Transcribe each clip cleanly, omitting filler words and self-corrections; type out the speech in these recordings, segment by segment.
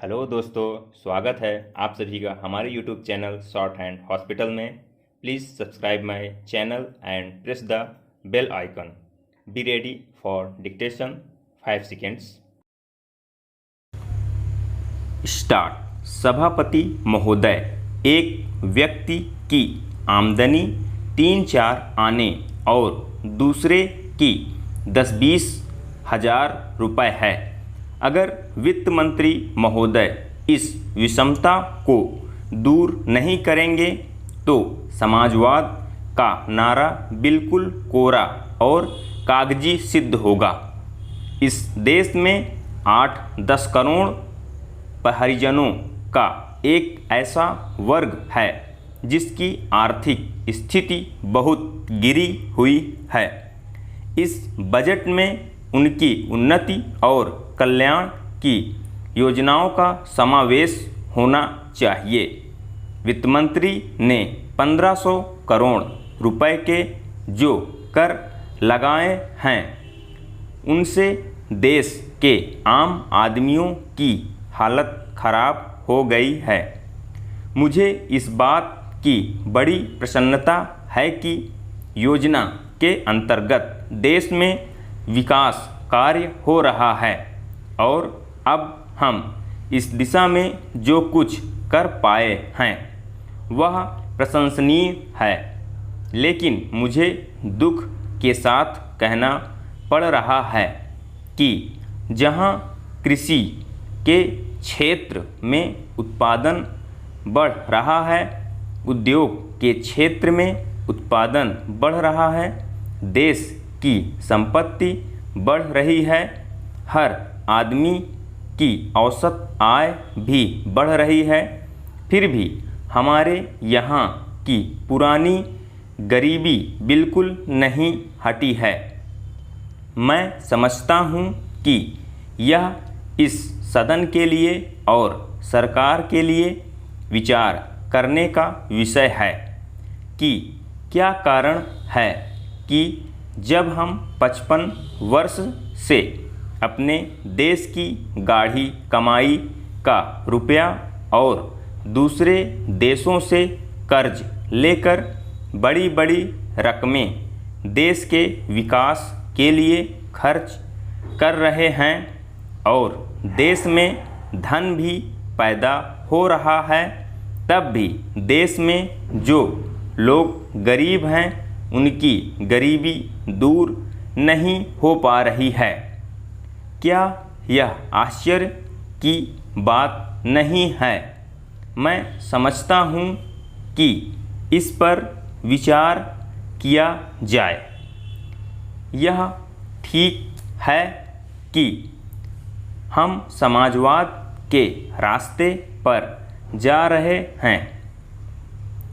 Hello दोस्तों, स्वागत है आप सभी का हमारे YouTube channel shorthand hospital में। Please subscribe my channel and press the bell icon. Be ready for dictation 5 seconds. Start. सभापति महोदय, एक व्यक्ति की आमदनी 3-4 आने और दूसरे की 10-20 हजार रुपये है। अगर वित्त मंत्री महोदय इस विषमता को दूर नहीं करेंगे तो समाजवाद का नारा बिल्कुल कोरा और कागजी सिद्ध होगा। इस देश में 8-10 करोड़ हरिजनों का एक ऐसा वर्ग है जिसकी आर्थिक स्थिति बहुत गिरी हुई है। इस बजट में उनकी उन्नति और कल्याण की योजनाओं का समावेश होना चाहिए। वित्त मंत्री ने 1500 करोड़ रुपए के जो कर लगाए हैं उनसे देश के आम आदमियों की हालत खराब हो गई है। मुझे इस बात की बड़ी प्रसन्नता है कि योजना के अंतर्गत देश में विकास कार्य हो रहा है और अब हम इस दिशा में जो कुछ कर पाए हैं वह प्रशंसनीय है। लेकिन मुझे दुख के साथ कहना पड़ रहा है कि जहां कृषि के क्षेत्र में उत्पादन बढ़ रहा है, उद्योग के क्षेत्र में उत्पादन बढ़ रहा है, देश की संपत्ति बढ़ रही है, हर आदमी की औसत आय भी बढ़ रही है, फिर भी हमारे यहाँ की पुरानी गरीबी बिल्कुल नहीं हटी है। मैं समझता हूँ कि यह इस सदन के लिए और सरकार के लिए विचार करने का विषय है कि क्या कारण है कि जब हम 55 वर्ष से अपने देश की गाढ़ी कमाई का रुपया और दूसरे देशों से कर्ज लेकर बड़ी बड़ी रकमें देश के विकास के लिए खर्च कर रहे हैं और देश में धन भी पैदा हो रहा है, तब भी देश में जो लोग गरीब हैं उनकी गरीबी दूर नहीं हो पा रही है। क्या यह आश्चर्य की बात नहीं है? मैं समझता हूँ कि इस पर विचार किया जाए। यह ठीक है कि हम समाजवाद के रास्ते पर जा रहे हैं,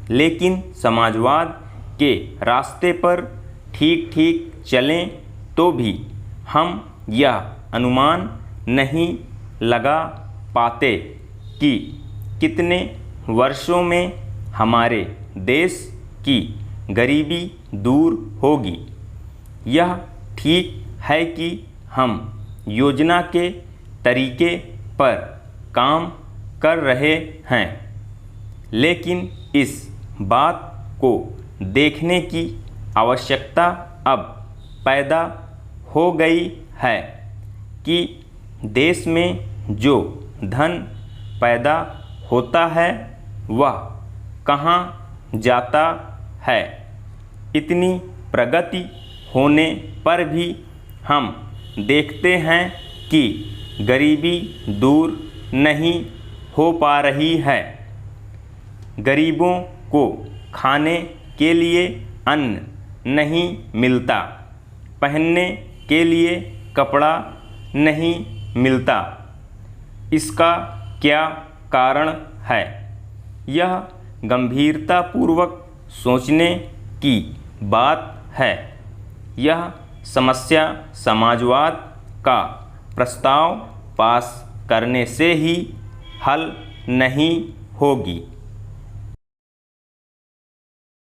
लेकिन समाजवाद के रास्ते पर ठीक ठीक चलें तो भी हम यह अनुमान नहीं लगा पाते कि कितने वर्षों में हमारे देश की गरीबी दूर होगी। यह ठीक है कि हम योजना के तरीके पर काम कर रहे हैं, लेकिन इस बात को देखने की आवश्यकता अब पैदा हो गई है कि देश में जो धन पैदा होता है वह कहाँ जाता है। इतनी प्रगति होने पर भी हम देखते हैं कि गरीबी दूर नहीं हो पा रही है। गरीबों को खाने के लिए अन्न नहीं मिलता, पहनने के लिए कपड़ा नहीं मिलता। इसका क्या कारण है? यह गंभीरतापूर्वक सोचने की बात है। यह समस्या समाजवाद का प्रस्ताव पास करने से ही हल नहीं होगी।